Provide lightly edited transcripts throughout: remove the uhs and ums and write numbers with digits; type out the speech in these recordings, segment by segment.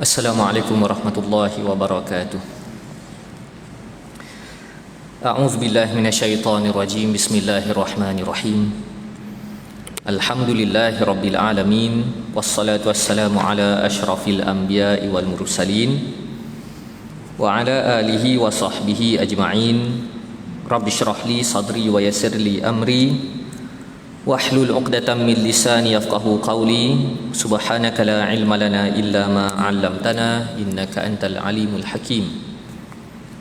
Assalamualaikum warahmatullahi wabarakatuh. A'udzu billahi minasyaitonir rajim. Bismillahirrahmanirrahim. Alhamdulillahi rabbil alamin, wassalatu wassalamu ala asyrafil anbiya'i wal mursalin wa ala alihi wa sahbihi ajma'in. Rabbi shrah li sadri wa yassir li amri wahlul 'uqdatam min lisani yafqahu qawli. Subhanaka la ilma lana illa ma 'allamtana innaka antal alimul hakim.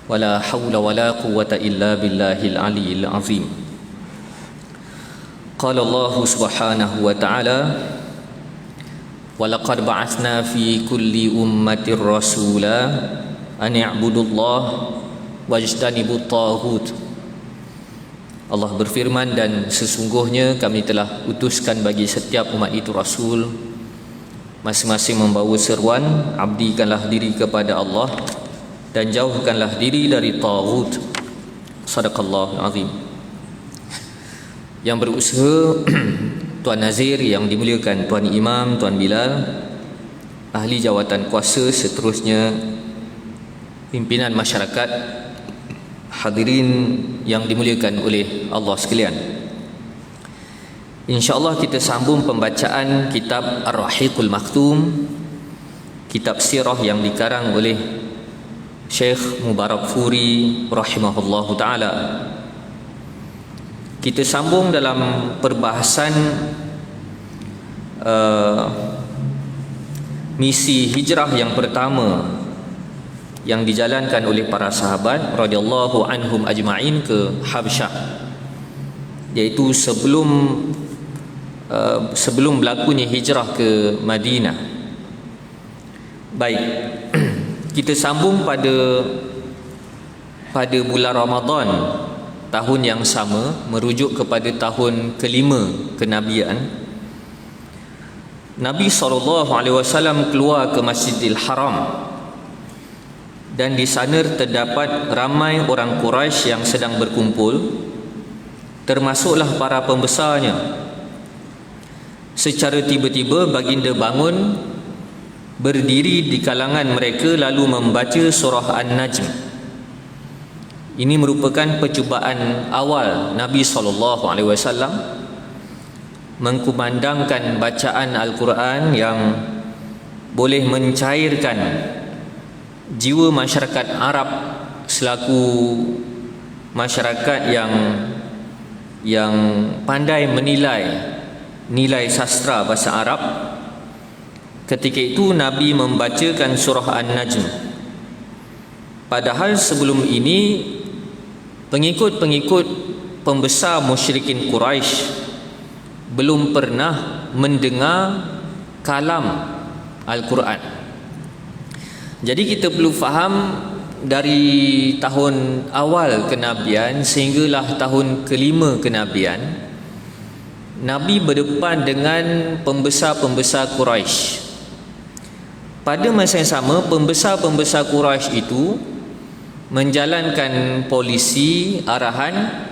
Wala haula wala quwwata illa billahil aliyyil azim. Qala Allah subhanahu wa ta'ala, wa laqad ba'atsna fi kulli ummatir rasula an i'budullaha wajtanibut taghut. Allah berfirman, dan sesungguhnya kami telah utuskan bagi setiap umat itu Rasul, masing-masing membawa seruan, abdikanlah diri kepada Allah dan jauhkanlah diri dari taghut. Sadaqallahul azim. Yang berusaha Tuan Nazir, yang dimuliakan Tuan Imam, Tuan Bilal, ahli jawatan kuasa, seterusnya pimpinan masyarakat, hadirin yang dimuliakan oleh Allah sekalian. InsyaAllah kita sambung pembacaan kitab Ar-Rahiqul Maktum, kitab sirah yang dikarang oleh Syekh Mubarak Furi rahimahullahu ta'ala. Kita sambung dalam perbahasan misi hijrah yang pertama yang dijalankan oleh para sahabat radhiyallahu anhum ajma'in ke Habsyah, iaitu sebelum berlakunya hijrah ke Madinah. Baik, kita sambung pada bulan Ramadan tahun yang sama, merujuk kepada tahun kelima kenabian. Nabi SAW keluar ke Masjidil Haram, dan di sana terdapat ramai orang Quraisy yang sedang berkumpul, termasuklah para pembesarnya. Secara tiba-tiba baginda bangun, berdiri di kalangan mereka, lalu membaca surah An-Najm. Ini merupakan percubaan awal Nabi SAW mengkumandangkan bacaan Al-Quran yang boleh mencairkan jiwa masyarakat Arab selaku masyarakat yang pandai menilai nilai sastra bahasa Arab. Ketika itu Nabi membacakan surah An-Najm. Padahal sebelum ini pengikut-pengikut pembesar musyrikin Quraisy belum pernah mendengar kalam Al-Quran. Jadi kita perlu faham, dari tahun awal kenabian sehinggalah tahun kelima kenabian, Nabi berdepan dengan pembesar-pembesar Quraisy. Pada masa yang sama, pembesar-pembesar Quraisy itu menjalankan polisi arahan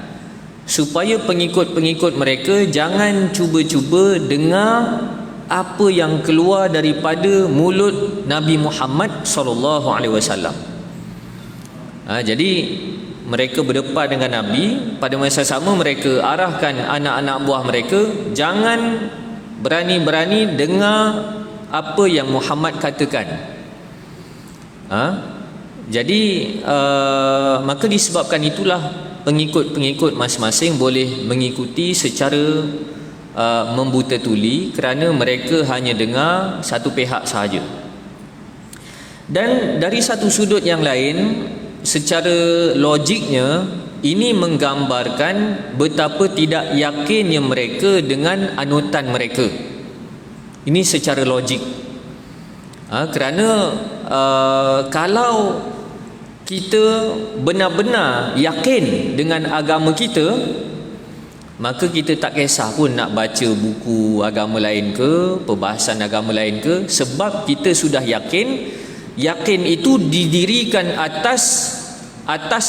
supaya pengikut-pengikut mereka jangan cuba-cuba dengar apa yang keluar daripada mulut Nabi Muhammad SAW. Jadi mereka berdepan dengan Nabi. Pada masa sama mereka arahkan anak-anak buah mereka, jangan berani-berani dengar apa yang Muhammad katakan. Jadi maka disebabkan itulah pengikut-pengikut masing-masing boleh mengikuti secara membuta tuli, kerana mereka hanya dengar satu pihak sahaja. Dan dari satu sudut yang lain, secara logiknya ini menggambarkan betapa tidak yakinnya mereka dengan anutan mereka. Ini secara logik. Kerana kalau kita benar-benar yakin dengan agama kita, maka kita tak kisah pun nak baca buku agama lain ke, perbahasan agama lain ke, sebab kita sudah yakin. Yakin itu didirikan atas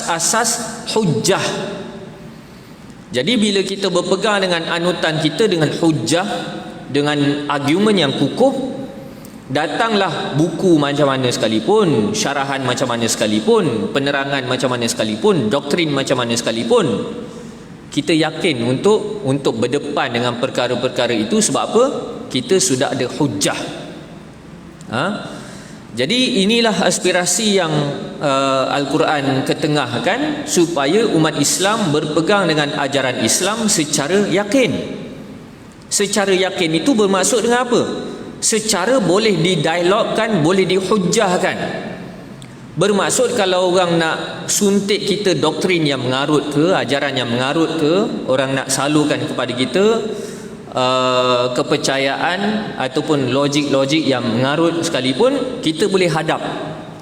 asas hujjah. Jadi bila kita berpegang dengan anutan kita dengan hujjah, dengan argumen yang kukuh, Datanglah buku macam mana sekalipun, syarahan macam mana sekalipun, penerangan macam mana sekalipun, doktrin macam mana sekalipun, kita yakin untuk berdepan dengan perkara-perkara itu. Sebab apa? Kita sudah ada hujah. Jadi inilah aspirasi yang Al-Quran ketengahkan, supaya umat Islam berpegang dengan ajaran Islam secara yakin. Secara yakin itu bermaksud dengan apa? Secara boleh didialogkan, boleh dihujahkan. Bermaksud kalau orang nak suntik kita doktrin yang mengarut ke, ajaran yang mengarut ke, orang nak salurkan kepada kita kepercayaan ataupun logik-logik yang mengarut sekalipun, kita boleh hadap.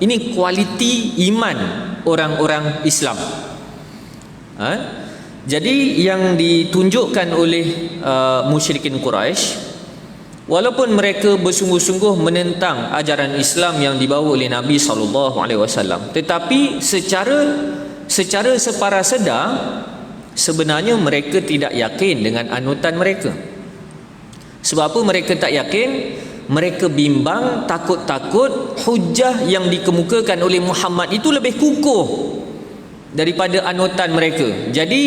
Ini kualiti iman orang-orang Islam. Jadi yang ditunjukkan oleh musyrikin Quraisy, walaupun mereka bersungguh-sungguh menentang ajaran Islam yang dibawa oleh Nabi SAW, tetapi secara separa sedar sebenarnya mereka tidak yakin dengan anutan mereka. Sebab apa mereka tak yakin? Mereka bimbang, takut-takut hujah yang dikemukakan oleh Muhammad itu lebih kukuh daripada anutan mereka. Jadi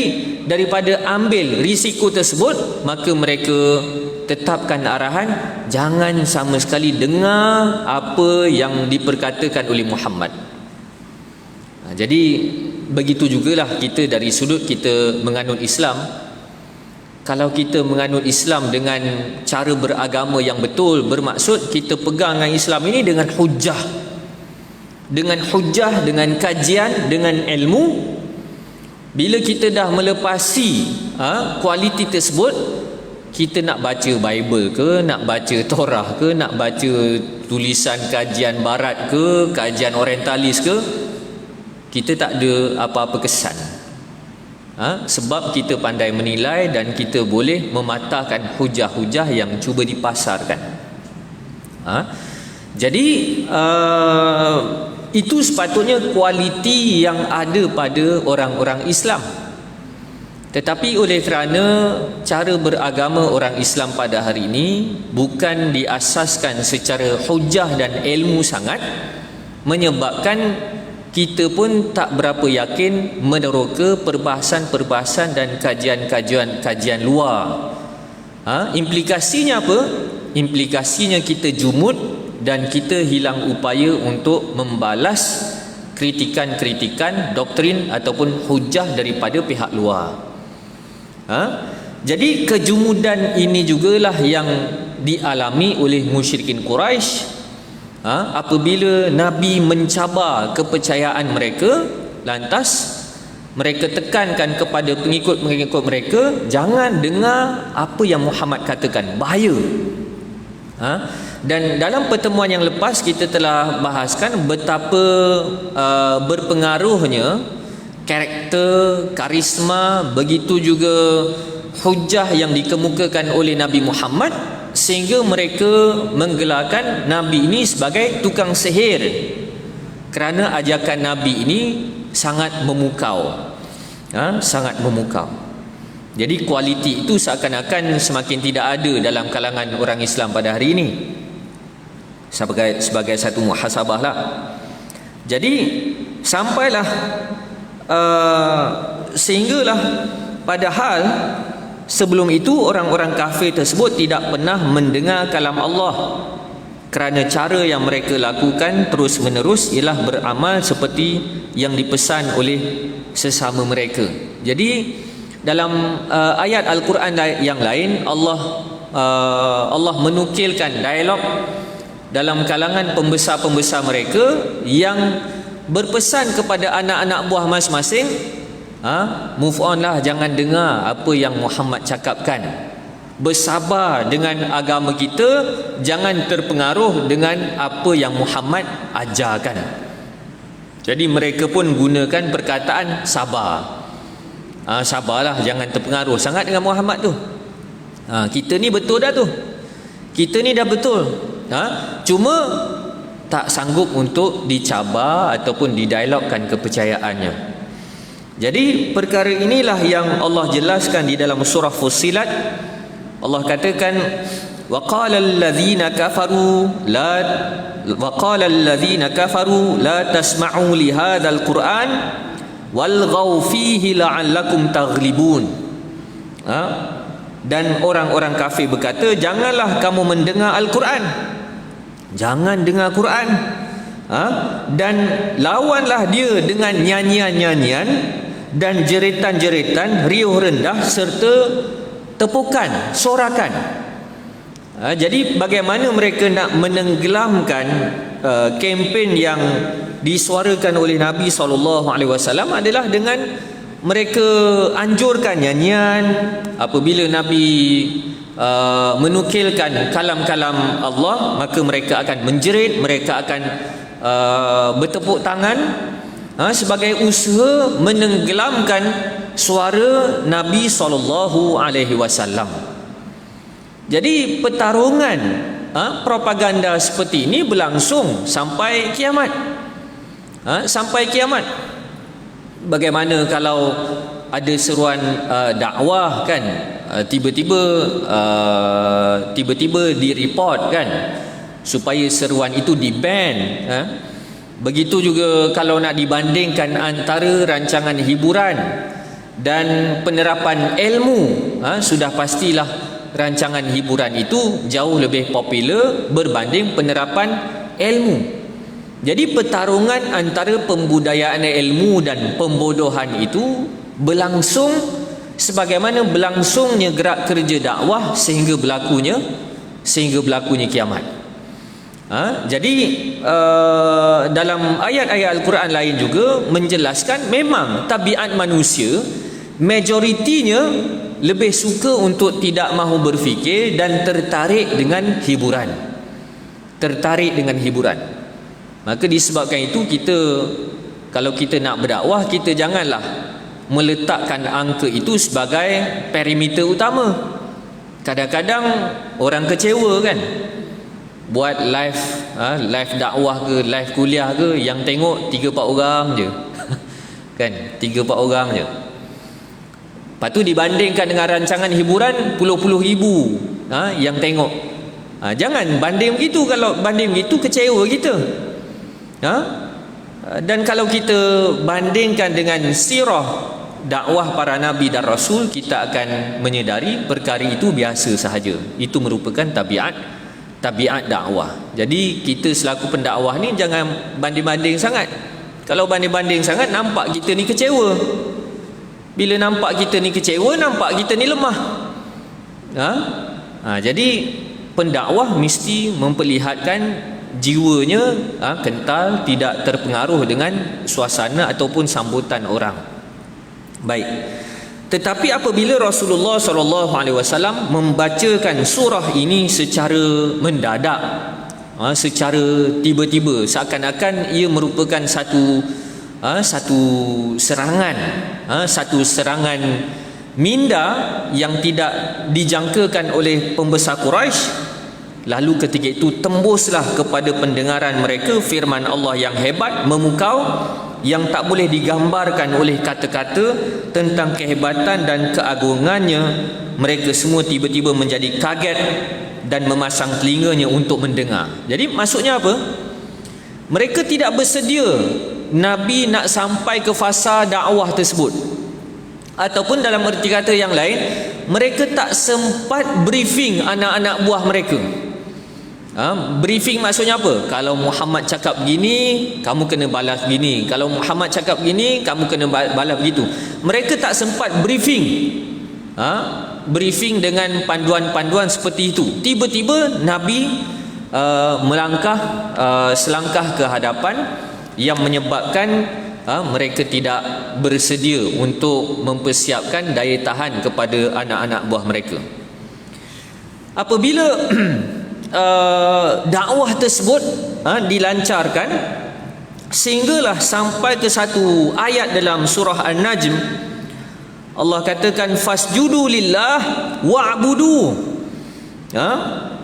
daripada ambil risiko tersebut, maka mereka tetapkan arahan, jangan sama sekali dengar apa yang diperkatakan oleh Muhammad. Jadi begitu jugalah kita dari sudut kita menganut Islam. Kalau kita menganut Islam dengan cara beragama yang betul, bermaksud kita pegang dengan Islam ini dengan hujah, dengan kajian, dengan ilmu. Bila kita dah melepasi kualiti tersebut, kita nak baca Bible ke, nak baca Torah ke, nak baca tulisan kajian barat ke, kajian orientalis ke, kita tak ada apa-apa kesan. Sebab kita pandai menilai dan kita boleh mematahkan hujah-hujah yang cuba dipasarkan. Jadi itu sepatutnya kualiti yang ada pada orang-orang Islam. Tetapi oleh kerana cara beragama orang Islam pada hari ini bukan diasaskan secara hujah dan ilmu sangat, menyebabkan kita pun tak berapa yakin meneroka perbahasan-perbahasan dan kajian luar. Implikasinya apa? Implikasinya kita jumud dan kita hilang upaya untuk membalas kritikan-kritikan doktrin ataupun hujah daripada pihak luar. Jadi kejumudan ini jugalah yang dialami oleh musyrikin Quraisy. Apabila Nabi mencabar kepercayaan mereka, lantas mereka tekankan kepada pengikut-pengikut mereka, jangan dengar apa yang Muhammad katakan, bahaya. Dan dalam pertemuan yang lepas kita telah bahaskan betapa berpengaruhnya karakter, karisma, begitu juga hujah yang dikemukakan oleh Nabi Muhammad, sehingga mereka menggelarkan Nabi ini sebagai tukang sihir, kerana ajakan Nabi ini sangat memukau. Sangat memukau. Jadi kualiti itu seakan-akan semakin tidak ada dalam kalangan orang Islam pada hari ini, sebagai satu muhasabah lah. Jadi sampailah sehinggalah padahal sebelum itu orang-orang kafir tersebut tidak pernah mendengar kalam Allah, kerana cara yang mereka lakukan terus menerus ialah beramal seperti yang dipesan oleh sesama mereka. Jadi dalam ayat Al-Quran yang lain, Allah menukilkan dialog dalam kalangan pembesar-pembesar mereka yang berpesan kepada anak-anak buah masing-masing, move on lah, jangan dengar apa yang Muhammad cakapkan, bersabar dengan agama kita, jangan terpengaruh dengan apa yang Muhammad ajarkan. Jadi mereka pun gunakan perkataan sabar. Sabarlah, jangan terpengaruh sangat dengan Muhammad tu. Kita ni betul dah tu, kita ni dah betul, cuma tak sanggup untuk dicabar ataupun didialogkan kepercayaannya. Jadi perkara inilah yang Allah jelaskan di dalam surah Fussilat. Allah katakan, وقال الذين كفروا لا تسمعوا لهذا القرآن والغوا فيه لعلكم تغلبون. Dan orang-orang kafir berkata, janganlah kamu mendengar Al-Quran, jangan dengar Quran, dan lawanlah dia dengan nyanyian-nyanyian dan jeritan-jeritan, riuh rendah serta tepukan, sorakan. Jadi bagaimana mereka nak menenggelamkan kempen yang disuarakan oleh Nabi SAW adalah dengan mereka anjurkan nyanyian. Apabila Nabi menukilkan kalam-kalam Allah, maka mereka akan menjerit, mereka akan bertepuk tangan, sebagai usaha menenggelamkan suara Nabi SAW. Jadi pertarungan propaganda seperti ini berlangsung sampai kiamat. Sampai kiamat. Bagaimana kalau ada seruan dakwah kan, tiba-tiba direport kan, supaya seruan itu di-ban. Begitu juga kalau nak dibandingkan antara rancangan hiburan dan penerapan ilmu, sudah pastilah rancangan hiburan itu jauh lebih popular berbanding penerapan ilmu. Jadi pertarungan antara pembudayaan ilmu dan pembodohan itu berlangsung sebagaimana berlangsungnya gerak kerja dakwah sehingga berlakunya kiamat. Jadi dalam ayat-ayat Al-Quran lain juga menjelaskan memang tabiat manusia majoritinya lebih suka untuk tidak mahu berfikir dan tertarik dengan hiburan. Maka disebabkan itu kalau kita nak berdakwah, kita janganlah meletakkan angka itu sebagai perimeter utama. Kadang-kadang orang kecewa kan, buat live dakwah ke, live kuliah ke, yang tengok 3-4 orang je kan, 3-4 orang je. Lepas tu dibandingkan dengan rancangan hiburan puluh-puluh ribu yang tengok. Jangan banding begitu. Kalau banding begitu, kecewa kita. Dan kalau kita bandingkan dengan sirah dakwah para nabi dan rasul, kita akan menyedari perkara itu biasa sahaja. Itu merupakan tabiat dakwah. Jadi kita selaku pendakwah ni jangan banding-banding sangat. Kalau banding-banding sangat, nampak kita ni kecewa. Bila nampak kita ni kecewa, nampak kita ni lemah. Jadi pendakwah mesti memperlihatkan jiwanya kental, tidak terpengaruh dengan suasana ataupun sambutan orang. Baik. Tetapi apabila Rasulullah SAW membacakan surah ini secara mendadak, secara tiba-tiba, seakan-akan ia merupakan satu serangan minda yang tidak dijangkakan oleh pembesar Quraisy. Lalu ketika itu tembuslah kepada pendengaran mereka firman Allah yang hebat, memukau, yang tak boleh digambarkan oleh kata-kata tentang kehebatan dan keagungannya. Mereka semua tiba-tiba menjadi kaget dan memasang telinganya untuk mendengar. Jadi maksudnya apa? Mereka tidak bersedia Nabi nak sampai ke fasa dakwah tersebut. Ataupun dalam erti kata yang lain, mereka tak sempat briefing anak-anak buah mereka. Briefing maksudnya apa? Kalau Muhammad cakap begini, kamu kena balas begini. Kalau Muhammad cakap begini, kamu kena balas begitu. Mereka tak sempat briefing. Briefing dengan panduan-panduan seperti itu. Tiba-tiba Nabi melangkah selangkah ke hadapan, yang menyebabkan mereka tidak bersedia untuk mempersiapkan daya tahan kepada anak-anak buah mereka. Apabila dakwah tersebut dilancarkan, sehinggalah sampai ke satu ayat dalam surah An-Najm, Allah katakan fasjudu lillah wa'budu.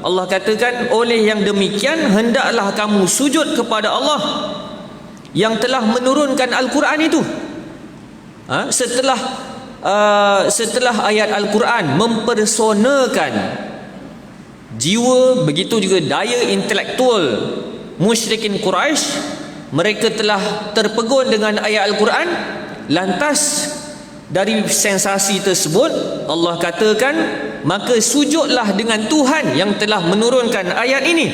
Allah katakan oleh yang demikian hendaklah kamu sujud kepada Allah yang telah menurunkan Al-Quran itu. Setelah ayat Al-Quran mempersonakan jiwa, begitu juga daya intelektual musyrikin Quraisy. Mereka telah terpegun dengan ayat Al-Quran. Lantas dari sensasi tersebut Allah katakan, maka sujudlah dengan Tuhan yang telah menurunkan ayat ini,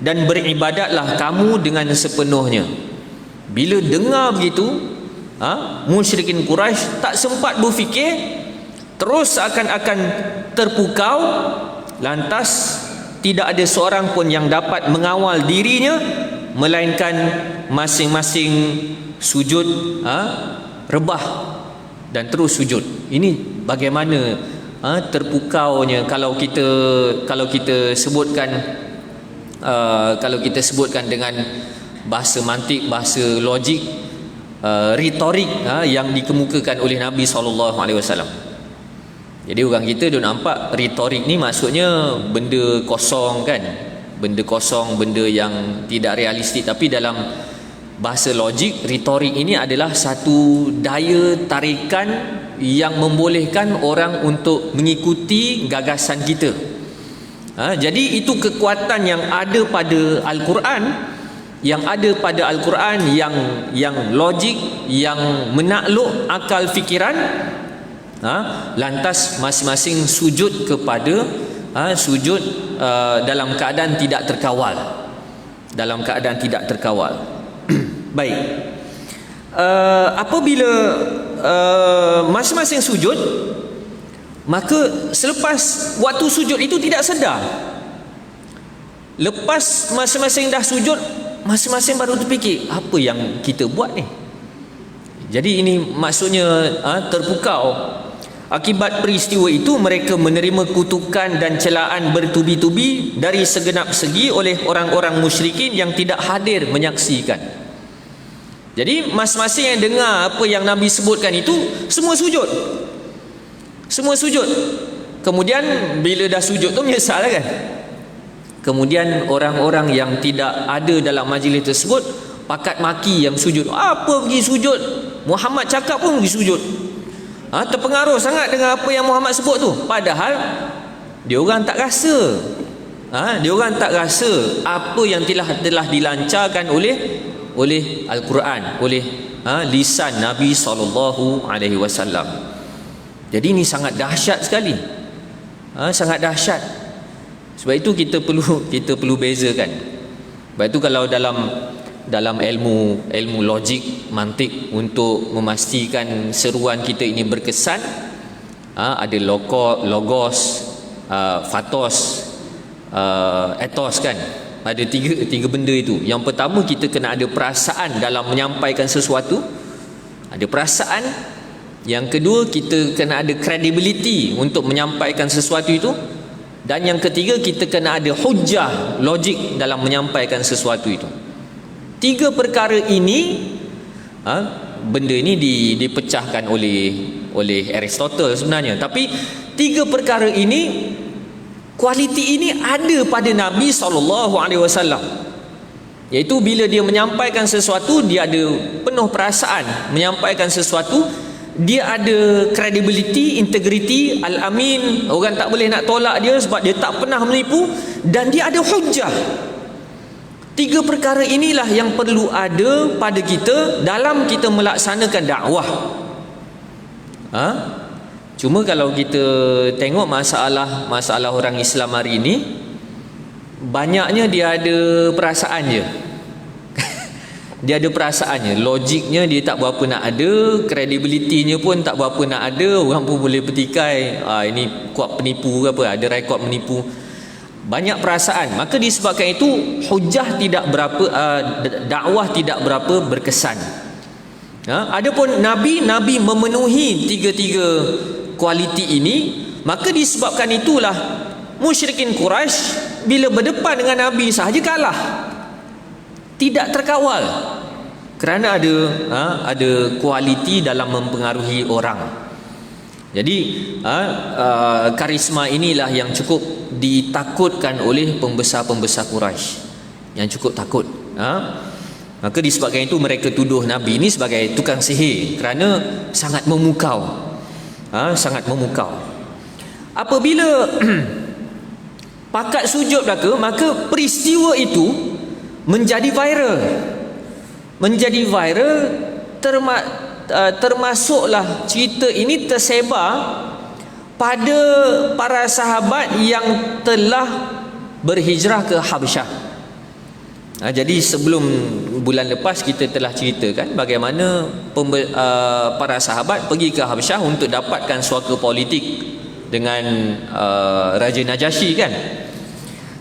dan beribadatlah kamu dengan sepenuhnya. Bila dengar begitu, musyrikin Quraisy tak sempat berfikir, terus akan terpukau. Lantas tidak ada seorang pun yang dapat mengawal dirinya, melainkan masing-masing sujud, rebah dan terus sujud. Ini bagaimana terpukaunya kalau kita sebutkan dengan bahasa mantik, bahasa logik, retorik yang dikemukakan oleh Nabi SAW. Jadi orang kita dia nampak retorik ni maksudnya benda kosong kan, benda kosong, benda yang tidak realistik. Tapi dalam bahasa logik, retorik ini adalah satu daya tarikan yang membolehkan orang untuk mengikuti gagasan kita. Jadi itu kekuatan yang ada pada Al-Quran, yang logik, yang menakluk akal fikiran. Lantas masing-masing sujud kepada dalam keadaan tidak terkawal. Baik, apabila masing-masing sujud, maka selepas waktu sujud itu tidak sedar. Lepas masing-masing dah sujud, masing-masing baru terfikir, apa yang kita buat ni? Jadi ini maksudnya terpukau. Akibat peristiwa itu, mereka menerima kutukan dan celaan bertubi-tubi dari segenap segi oleh orang-orang musyrikin yang tidak hadir menyaksikan. Jadi masing-masing yang dengar apa yang Nabi sebutkan itu, semua sujud. Kemudian bila dah sujud tu menyesal kan. Kemudian orang-orang yang tidak ada dalam majlis tersebut pakat maki yang sujud. Apa pergi sujud? Muhammad cakap pun pergi sujud. Terpengaruh sangat dengan apa yang Muhammad sebut tu. Padahal dia orang tak rasa. Dia orang tak rasa apa yang telah dilancarkan oleh Al-Quran, oleh lisan Nabi SAW. Jadi ini sangat dahsyat sekali. Sangat dahsyat. Sebab itu kita perlu bezakan. Sebab itu kalau dalam ilmu logik, mantik, untuk memastikan seruan kita ini berkesan, ada logos, fatos, ethos kan. Ada tiga benda itu. Yang pertama, kita kena ada perasaan dalam menyampaikan sesuatu. Ada perasaan. Yang kedua, kita kena ada credibility untuk menyampaikan sesuatu itu. Dan yang ketiga, kita kena ada hujah, logik dalam menyampaikan sesuatu itu. Tiga perkara ini, benda ini dipecahkan oleh Aristotle sebenarnya. Tapi tiga perkara ini, kualiti ini ada pada Nabi SAW. Iaitu bila dia menyampaikan sesuatu, dia ada penuh perasaan menyampaikan sesuatu. Dia ada credibility, integrity, al-amin. Orang tak boleh nak tolak dia sebab dia tak pernah menipu. Dan dia ada hujah. Tiga perkara inilah yang perlu ada pada kita dalam kita melaksanakan dakwah. Cuma kalau kita tengok masalah orang Islam hari ini, banyaknya dia ada perasaan je. Dia ada perasaannya, logiknya dia tak berapa nak ada, credibility-nya pun tak berapa nak ada. Orang pun boleh petikai, ini kuat penipu ke apa, ada rekod menipu. Banyak perasaan. Maka disebabkan itu hujah tidak berapa, dakwah tidak berapa berkesan. Adapun Nabi memenuhi tiga-tiga kualiti ini. Maka disebabkan itulah musyrikin Quraisy bila berdepan dengan Nabi sahaja kalah, tidak terkawal, kerana ada kualiti dalam mempengaruhi orang. Jadi karisma inilah yang cukup ditakutkan oleh pembesar-pembesar Quraisy, yang cukup takut. Maka disebabkan itu mereka tuduh Nabi ini sebagai tukang sihir, kerana sangat memukau. Sangat memukau. Apabila pakat sujud belaka, maka peristiwa itu menjadi viral. Menjadi viral, termasuklah cerita ini tersebar pada para sahabat yang telah berhijrah ke Habsyah. Jadi sebelum bulan lepas kita telah ceritakan bagaimana para sahabat pergi ke Habsyah untuk dapatkan suaka politik dengan Raja Najasyi kan.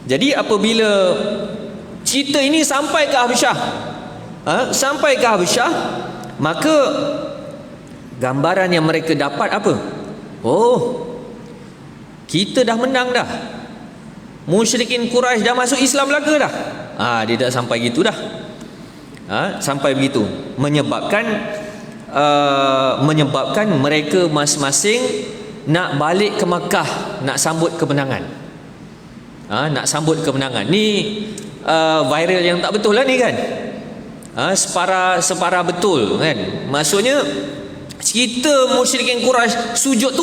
Jadi apabila cerita ini sampai ke Habsyah, maka gambaran yang mereka dapat apa? Oh, kita dah menang dah. Musyrikin Quraisy dah masuk Islam belaka dah. Dia dah sampai gitu dah. Sampai begitu, menyebabkan mereka masing-masing nak balik ke Makkah, nak sambut kemenangan. Nak sambut kemenangan. Ni viral yang tak betul lah ni kan. Separa betul kan. Maksudnya cerita musyrikin Quraisy sujud tu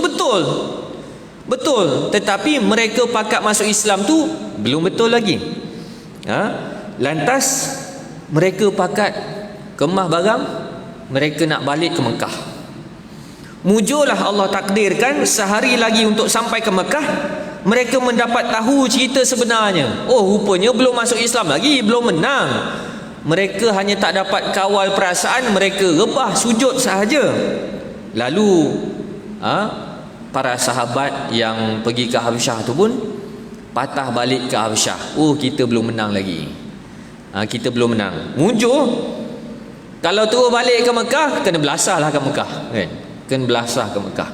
betul, tetapi mereka pakat masuk Islam tu belum betul lagi. Lantas mereka pakat kemah barang, mereka nak balik ke Mekah. Mujurlah Allah takdirkan sehari lagi untuk sampai ke Mekah, mereka mendapat tahu cerita sebenarnya. Oh, rupanya belum masuk Islam lagi, belum menang. Mereka hanya tak dapat kawal perasaan, mereka rebah sujud sahaja. Lalu para sahabat yang pergi ke Habsyah tu pun patah balik ke Habsyah. Oh, kita belum menang lagi. Kita belum menang. Mujur kalau terus balik ke Mekah, kena belasahlah ke Mekah kan? Kena belasah ke Mekah.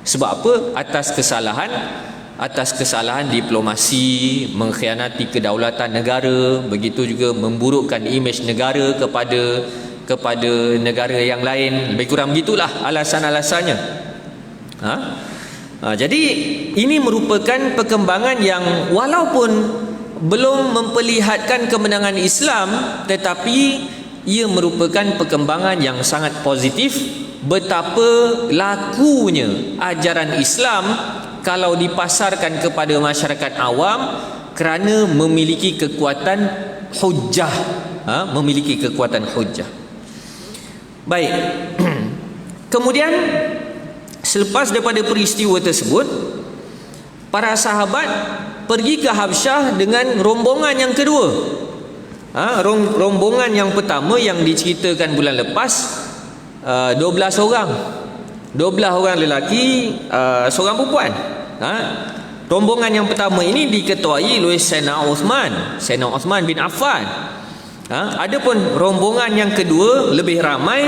Sebab apa? Atas kesalahan diplomasi, mengkhianati kedaulatan negara, begitu juga memburukkan imej negara kepada negara yang lain. Lebih kurang begitulah alasan-alasannya. Jadi ini merupakan perkembangan yang walaupun belum memperlihatkan kemenangan Islam, tetapi ia merupakan perkembangan yang sangat positif betapa lakunya ajaran Islam kalau dipasarkan kepada masyarakat awam kerana memiliki kekuatan hujjah. Memiliki kekuatan hujjah. Baik. Kemudian selepas daripada peristiwa tersebut, para sahabat pergi ke Habsyah dengan rombongan yang kedua. Rombongan yang pertama yang diceritakan bulan lepas 12 orang. 12 orang lelaki, seorang perempuan. Rombongan yang pertama ini diketuai oleh Sayyidina Uthman bin Affan. Adapun rombongan yang kedua lebih ramai,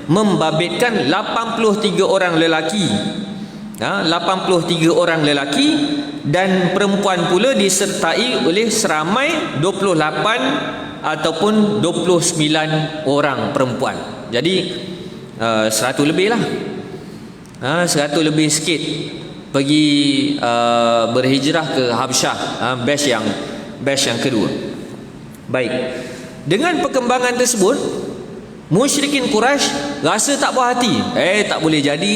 membabitkan 83 orang lelaki. 83 orang lelaki dan perempuan pula disertai oleh seramai 28 ataupun 29 orang perempuan. Jadi 100 lebih lah. 100 lebih sikit pergi berhijrah ke Habsyah, batch yang kedua. Baik. Dengan perkembangan tersebut, musyrikin Quraisy rasa tak puas hati. Tak boleh jadi.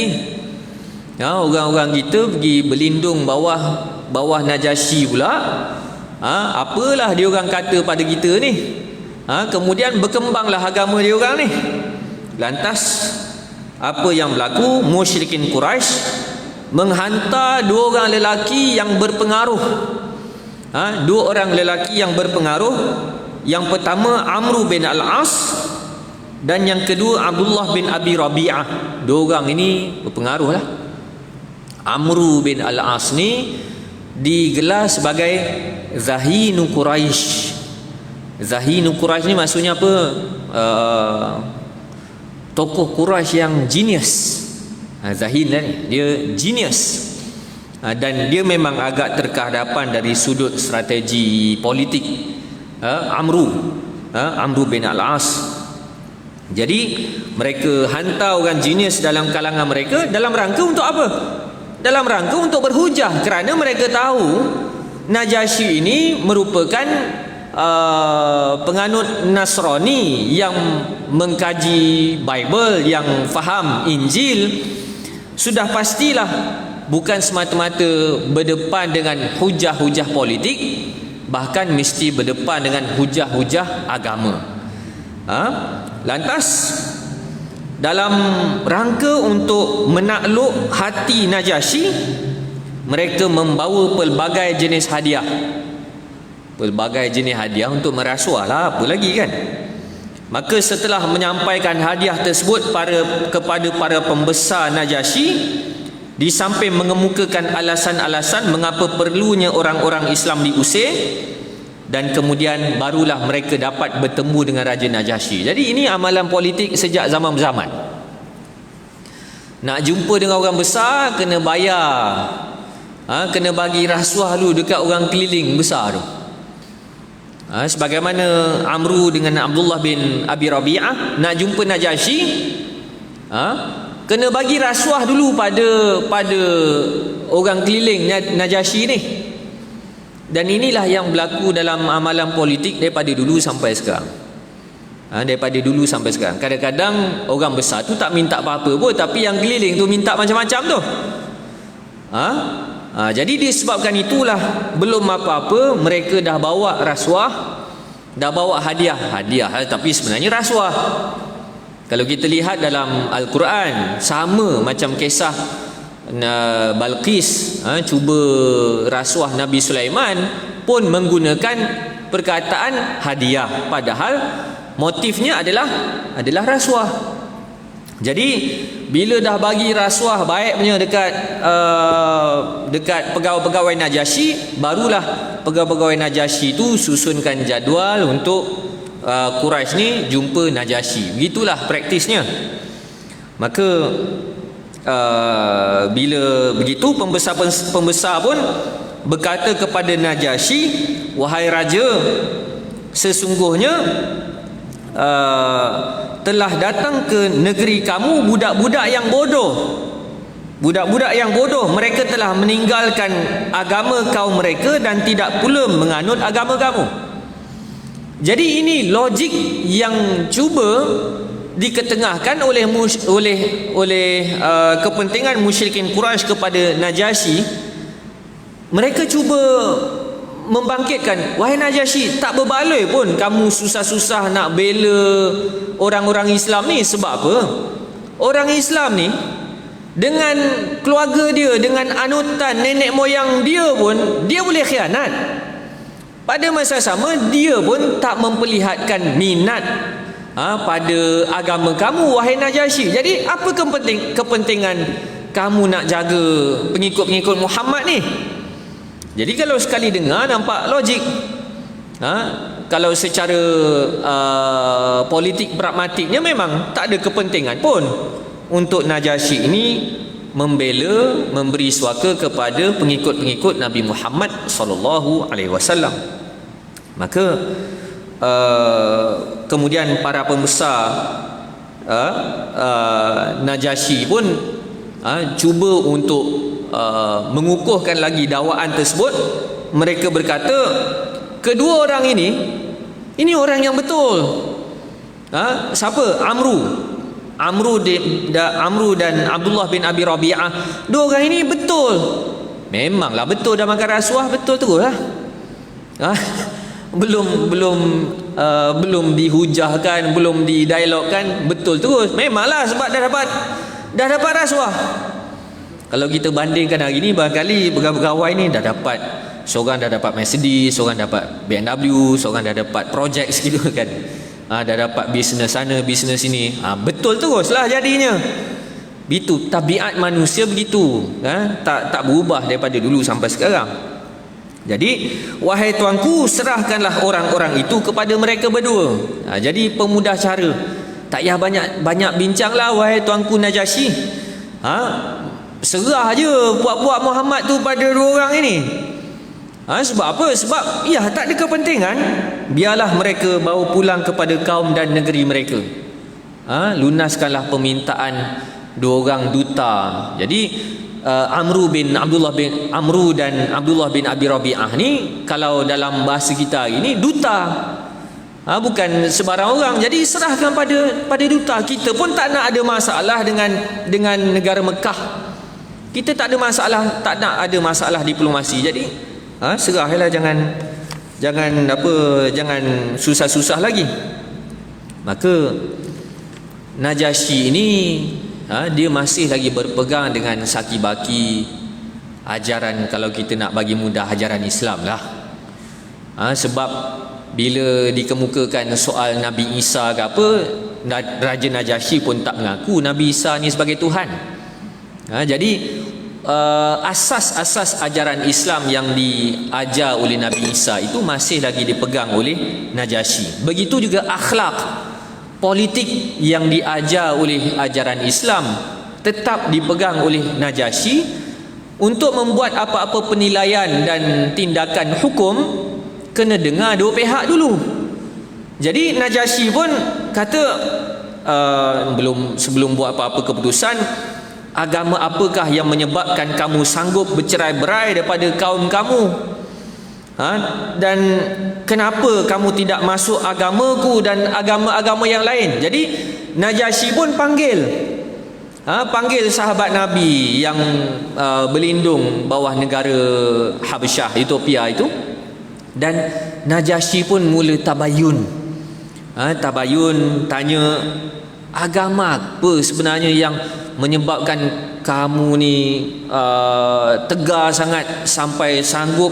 Orang-orang kita pergi berlindung bawah Najasyi pula. Apalah dia orang kata pada kita ni. Kemudian berkembanglah agama dia orang ni. Lantas apa yang berlaku? Musyrikin Quraisy menghantar dua orang lelaki yang berpengaruh. Dua orang lelaki yang berpengaruh. Yang pertama Amr bin Al-As dan yang kedua Abdullah bin Abi Rabi'ah. Dua orang ini berpengaruh lah. Amr bin Al-As ni digelar sebagai Zahinu Quraisy. Zahinu Quraisy ni maksudnya apa? Tokoh Quraisy yang genius. Zahin lah ni, dia genius. Dan dia memang agak terkehadapan dari sudut strategi politik. Amr bin Al-As. Jadi mereka hantar orang genius dalam kalangan mereka dalam rangka untuk apa? Dalam rangka untuk berhujah, kerana mereka tahu Najasyi ini merupakan penganut Nasrani yang mengkaji Bible, yang faham Injil. Sudah pastilah bukan semata-mata berdepan dengan hujah-hujah politik, bahkan mesti berdepan dengan hujah-hujah agama. Lantas dalam rangka untuk menakluk hati Najasyi, mereka membawa pelbagai jenis hadiah. Pelbagai jenis hadiah untuk merasuah lah, apa lagi kan. Maka setelah menyampaikan hadiah tersebut kepada para pembesar Najasyi, di samping mengemukakan alasan-alasan mengapa perlunya orang-orang Islam diusir, dan kemudian barulah mereka dapat bertemu dengan Raja Najasyi. Jadi ini amalan politik sejak zaman-zaman. Nak jumpa dengan orang besar, kena bayar, kena bagi rasuah dulu dekat orang keliling besar tu. Sebagaimana Amru dengan Abdullah bin Abi Rabi'ah nak jumpa Najasyi, kena bagi rasuah dulu pada orang keliling Najasyi ni. Dan inilah yang berlaku dalam amalan politik daripada dulu sampai sekarang. Daripada dulu sampai sekarang. Kadang-kadang orang besar tu tak minta apa-apa pun, tapi yang keliling tu minta macam-macam tu. Jadi disebabkan itulah, belum apa-apa mereka dah bawa rasuah, dah bawa hadiah, tapi sebenarnya rasuah. Kalau kita lihat dalam Al-Quran, sama macam kisah Balqis cuba rasuah Nabi Sulaiman pun menggunakan perkataan hadiah, padahal motifnya adalah rasuah. Jadi bila dah bagi rasuah baiknya dekat pegawai-pegawai Najasyi, barulah pegawai-pegawai Najasyi itu susunkan jadual untuk Quraisy ni jumpa Najasyi. Begitulah praktisnya. Maka bila begitu, pembesar pun berkata kepada Najasyi, wahai raja, sesungguhnya telah datang ke negeri kamu budak-budak yang bodoh. Budak-budak yang bodoh, mereka telah meninggalkan agama kaum mereka dan tidak pula menganut agama kamu. Jadi ini logik yang cuba diketengahkan oleh kepentingan musyrikin Quraisy kepada Najasyi. Mereka cuba membangkitkan, wahai Najasyi, tak berbaloi pun kamu susah-susah nak bela orang-orang Islam ni. Sebab apa? Orang Islam ni dengan keluarga dia, dengan anutan nenek moyang dia pun, dia boleh khianat. Pada masa sama, dia pun tak memperlihatkan minat pada agama kamu, wahai Najasyi. Jadi apa kepentingan kamu nak jaga pengikut-pengikut Muhammad ni? Jadi kalau sekali dengar nampak logik. Kalau secara politik pragmatiknya memang tak ada kepentingan pun untuk Najasyi ini membela, memberi suaka kepada pengikut-pengikut Nabi Muhammad sallallahu alaihi wasallam. Maka kemudian para pembesar Najasyi pun cuba untuk mengukuhkan lagi dakwaan tersebut. Mereka berkata, kedua orang ini orang yang betul. Siapa? Amru dan Abdullah bin Abi Rabi'ah. Dua orang ini betul. Memanglah betul dah makan rasuah, betul terus lah. Belum dihujahkan, belum didialogkan, betul terus. Memanglah sebab dah dapat rasuah. Kalau kita bandingkan hari ni, barangkali pegawai ni dah dapat, seorang dah dapat Mercedes, seorang dapat BMW, seorang dah dapat projek gitu kan. Dah dapat bisnes sana, bisnes sini. Betul teruslah jadinya. Itu tabiat manusia begitu. Tak berubah daripada dulu sampai sekarang. Jadi, wahai tuanku, serahkanlah orang-orang itu kepada mereka berdua. Jadi pemudah cara. Tak payah banyak bincanglah, wahai tuanku Najasyi. Serah je buat-buat Muhammad tu pada dua orang ini. Sebab apa? Sebab tak ada kepentingan. Biarlah mereka bawa pulang kepada kaum dan negeri mereka. Lunaskanlah permintaan dua orang duta. Jadi Amru dan Abdullah bin Abi Rabi'ah ni, kalau dalam bahasa kita hari ni, duta. Bukan sebarang orang. Jadi serahkan pada duta. Kita pun tak nak ada masalah dengan negara Mekah. Kita tak ada masalah, tak nak ada masalah diplomasi. Jadi serahlah, jangan susah-susah lagi. Maka Najasyi ini dia masih lagi berpegang dengan saki-baki ajaran, kalau kita nak bagi mudah, ajaran Islam lah. Sebab bila dikemukakan soal Nabi Isa ke apa, Raja Najasyi pun tak mengaku Nabi Isa ni sebagai Tuhan. Jadi asas-asas ajaran Islam yang diajar oleh Nabi Isa itu masih lagi dipegang oleh Najasyi. Begitu juga akhlak politik yang diajar oleh ajaran Islam tetap dipegang oleh Najasyi. Untuk membuat apa-apa penilaian dan tindakan hukum, kena dengar dua pihak dulu. Jadi Najasyi pun kata, sebelum buat apa-apa keputusan, agama apakah yang menyebabkan kamu sanggup bercerai-berai daripada kaum kamu? Dan kenapa kamu tidak masuk agamaku dan agama-agama yang lain? Jadi Najasyi pun panggil sahabat Nabi yang berlindung bawah negara Habasyah, Ethiopia itu, dan Najasyi pun mula tabayun. Tabayun, tanya agama apa sebenarnya yang menyebabkan kamu ni tegar sangat sampai sanggup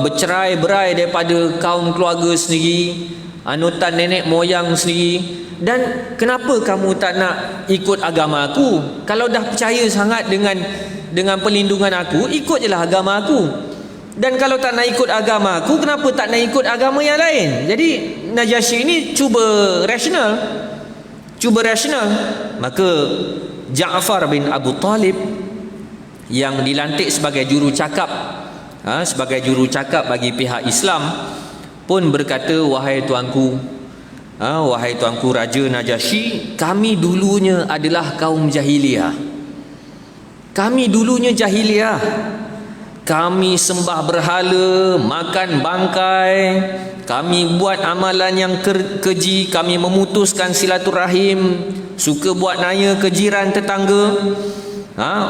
bercerai-berai daripada kaum keluarga sendiri, anutan nenek moyang sendiri. Dan kenapa kamu tak nak ikut agama aku? Kalau dah percaya sangat dengan perlindungan aku, ikut je lah agama aku. Dan kalau tak nak ikut agama aku, kenapa tak nak ikut agama yang lain? Jadi Najasyi ini cuba rasional. Maka Ja'far bin Abu Talib yang dilantik sebagai jurucakap bagi pihak Islam pun berkata, wahai tuanku Raja Najasyi, kami dulunya adalah kaum jahiliyah. Kami sembah berhala, makan bangkai, kami buat amalan yang keji, kami memutuskan silaturahim, suka buat naya ke jiran tetangga.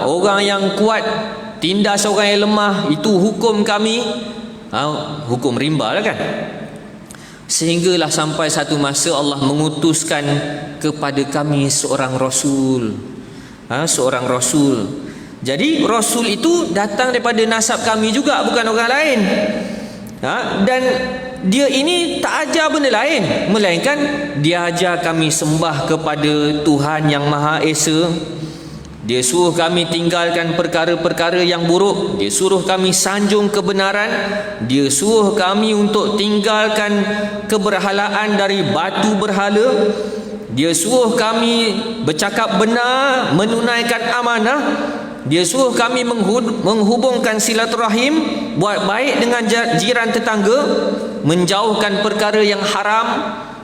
Orang yang kuat tindas orang yang lemah, itu hukum kami. Hukum rimba lah kan. Sehinggalah sampai satu masa Allah mengutuskan kepada kami seorang Rasul. Jadi Rasul itu datang daripada nasab kami juga, bukan orang lain. Dan dia ini tak ajar benda lain, melainkan dia ajar kami sembah kepada Tuhan yang Maha Esa. Dia suruh kami tinggalkan perkara-perkara yang buruk. Dia suruh kami sanjung kebenaran. Dia suruh kami untuk tinggalkan keberhalaan dari batu berhala. Dia suruh kami bercakap benar, menunaikan amanah. Dia suruh kami menghubungkan silaturahim, buat baik dengan jiran tetangga, menjauhkan perkara yang haram,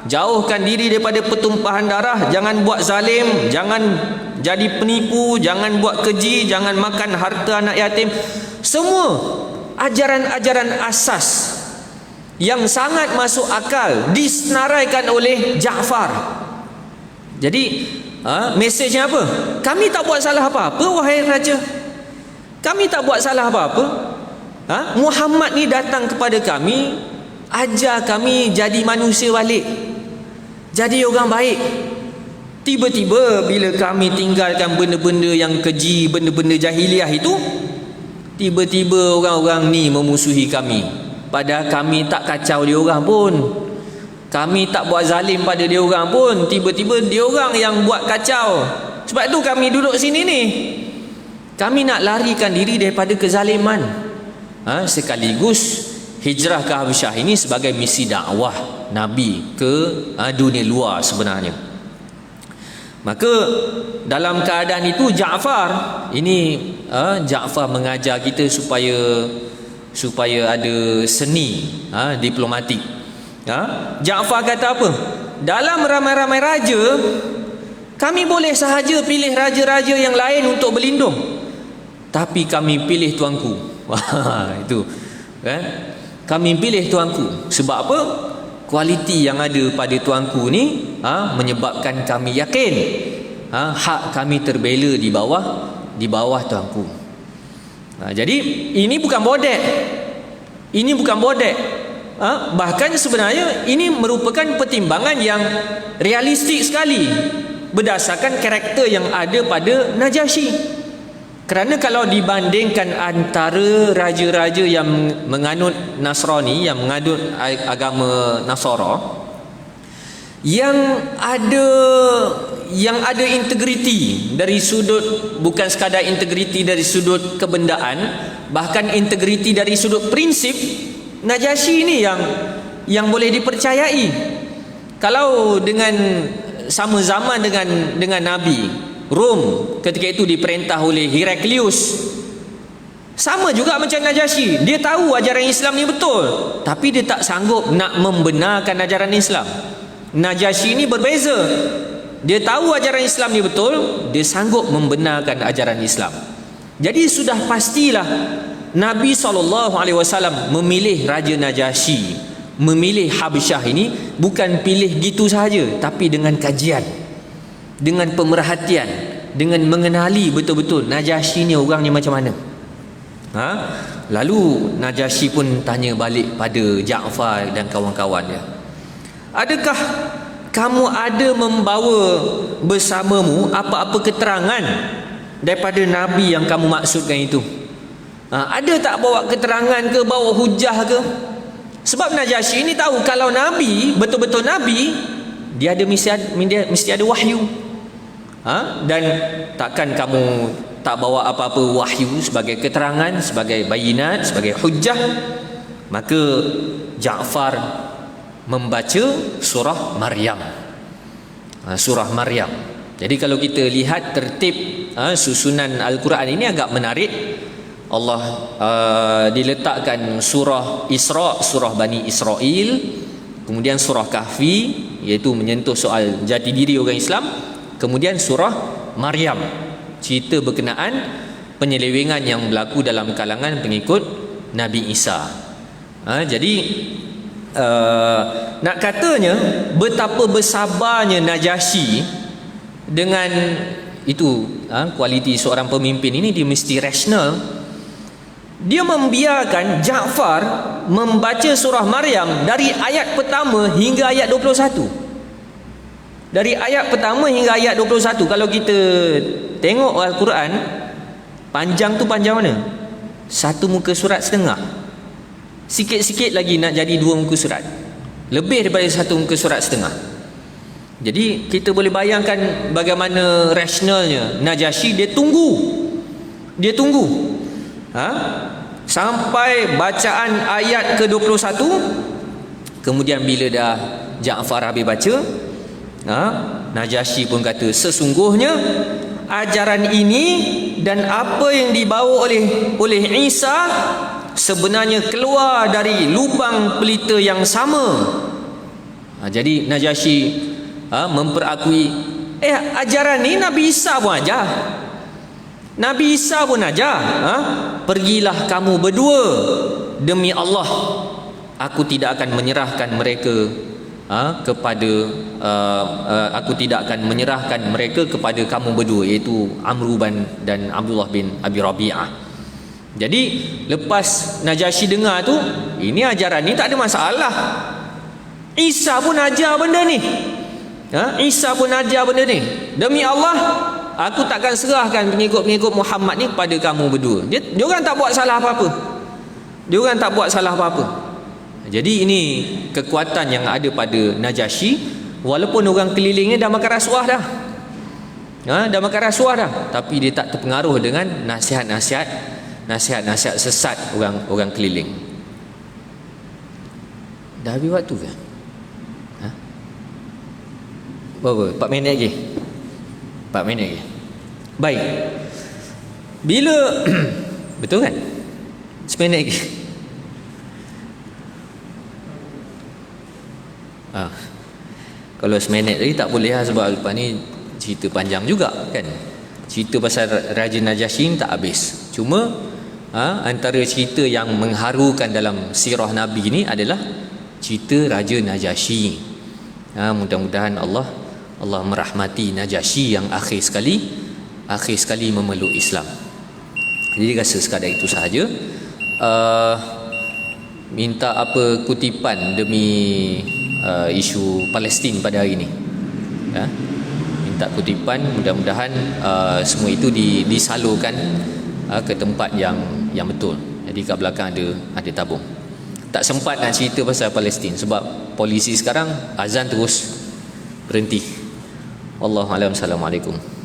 jauhkan diri daripada pertumpahan darah, jangan buat zalim, jangan jadi penipu, jangan buat keji, jangan makan harta anak yatim. Semua ajaran-ajaran asas yang sangat masuk akal disenaraikan oleh Ja'far. Jadi mesejnya apa? Kami tak buat salah apa-apa, wahai raja. Kami tak buat salah apa-apa. Muhammad ni datang kepada kami, ajar kami jadi manusia balik, jadi orang baik. Tiba-tiba bila kami tinggalkan benda-benda yang keji, benda-benda jahiliah itu, tiba-tiba orang-orang ni memusuhi kami. Padahal kami tak kacau dia orang pun, kami tak buat zalim pada dia orang pun, tiba-tiba dia orang yang buat kacau. Sebab tu kami duduk sini ni. Kami nak larikan diri daripada kezaliman. Sekaligus hijrah ke Habasyah ini sebagai misi dakwah Nabi ke dunia luar sebenarnya. Maka dalam keadaan itu Ja'far mengajar kita supaya ada seni diplomatik. Ja'far kata apa? Dalam ramai-ramai raja, kami boleh sahaja pilih raja-raja yang lain untuk berlindung, tapi kami pilih tuanku. Itu kan? Kami pilih tuanku. Sebab apa? Kualiti yang ada pada tuanku ni menyebabkan kami yakin hak kami terbela di bawah di bawah tuanku. Jadi ini bukan bodek. Ini bukan bodek. Bahkan sebenarnya ini merupakan pertimbangan yang realistik sekali berdasarkan karakter yang ada pada Najasyi. Kerana kalau dibandingkan antara raja-raja yang menganut Nasrani, yang menganut agama Nasara, yang ada integriti dari sudut, bukan sekadar integriti dari sudut kebendaan, bahkan integriti dari sudut prinsip, Najasyi ini yang boleh dipercayai. Kalau dengan sama zaman dengan Nabi, Rom ketika itu diperintah oleh Heraklius, sama juga macam Najasyi. Dia tahu ajaran Islam ni betul, tapi dia tak sanggup nak membenarkan ajaran Islam. Najasyi ini berbeza. Dia tahu ajaran Islam ni betul, dia sanggup membenarkan ajaran Islam. Jadi sudah pastilah Nabi SAW memilih Raja Najasyi, memilih Habsyah ini bukan pilih gitu sahaja, tapi dengan kajian, dengan pemerhatian, dengan mengenali betul-betul Najasyi ni orang ni macam mana. Lalu Najasyi pun tanya balik pada Ja'far dan kawan-kawan dia, adakah kamu ada membawa bersamamu apa-apa keterangan daripada Nabi yang kamu maksudkan itu? Ada tak bawa keterangan ke, bawa hujah ke? Sebab Najasyi ini tahu kalau Nabi, betul-betul Nabi, dia mesti ada wahyu. Dan takkan kamu tak bawa apa-apa wahyu sebagai keterangan, sebagai bayinat, sebagai hujjah. Maka Ja'far membaca surah Maryam. Surah Maryam. Jadi kalau kita lihat tertib susunan Al-Quran ini agak menarik. Allah diletakkan surah Isra, surah Bani Israel, kemudian surah Kahfi, iaitu menyentuh soal jati diri orang Islam, kemudian surah Maryam, cerita berkenaan penyelewengan yang berlaku dalam kalangan pengikut Nabi Isa. Jadi nak katanya betapa bersabarnya Najasyi dengan itu, kualiti seorang pemimpin ini, dia mesti rasional. Dia membiarkan Ja'far membaca surah Maryam dari ayat pertama hingga ayat 21. Dari ayat pertama hingga ayat 21. Kalau kita tengok Al-Quran, panjang tu panjang mana? Satu muka surat setengah. Sikit-sikit lagi nak jadi 2 muka surat. Lebih daripada 1 muka surat setengah. Jadi kita boleh bayangkan bagaimana rasionalnya Najasyi. Dia tunggu sampai bacaan ayat ke-21. Kemudian bila dah Ja'far habis baca, Najasyi pun kata, sesungguhnya ajaran ini dan apa yang dibawa oleh Isa sebenarnya keluar dari lubang pelita yang sama. Jadi Najasyi memperakui, ajaran ni Nabi Isa pun ajar. Nabi Isa pun ajar. Pergilah kamu berdua, demi Allah aku tidak akan menyerahkan mereka aku tidak akan menyerahkan mereka kepada kamu berdua, iaitu Amr dan Abdullah bin Abi Rabi'ah. Jadi lepas Najasyi dengar tu, ini ajaran ni tak ada masalah. Isa pun ajar benda ni. Isa pun ajar benda ni. Demi Allah, aku takkan serahkan pengikut-pengikut Muhammad ni kepada kamu berdua. Dia orang tak buat salah apa-apa. Jadi ini kekuatan yang ada pada Najasyi. Walaupun orang kelilingnya dah makan rasuah dah. Dah makan rasuah dah, tapi dia tak terpengaruh dengan nasihat-nasihat sesat orang keliling. Dah habis waktu ke? Berapa? 4 minit lagi. 4 minit lagi. Baik. Bila betul kan? 10 minit lagi. Kalau 10 minit lagi tak boleh sebab lepas ni cerita panjang juga kan. Cerita pasal Raja Najasyi tak habis. Cuma antara cerita yang mengharukan dalam sirah Nabi ni adalah cerita Raja Najasyi. Mudah-mudahan Allah merahmati Najasyi yang akhir sekali akhir sekali memeluk Islam. Jadi rasa sekadar itu sahaja. Minta apa kutipan demi isu Palestin pada hari ini, ya. Minta kutipan, mudah-mudahan semua itu disalurkan ke tempat yang betul. Jadi kat belakang ada tabung. Tak sempat nak cerita pasal Palestin sebab polisi sekarang azan terus berhenti. Wallahu a'lam. Assalamualaikum.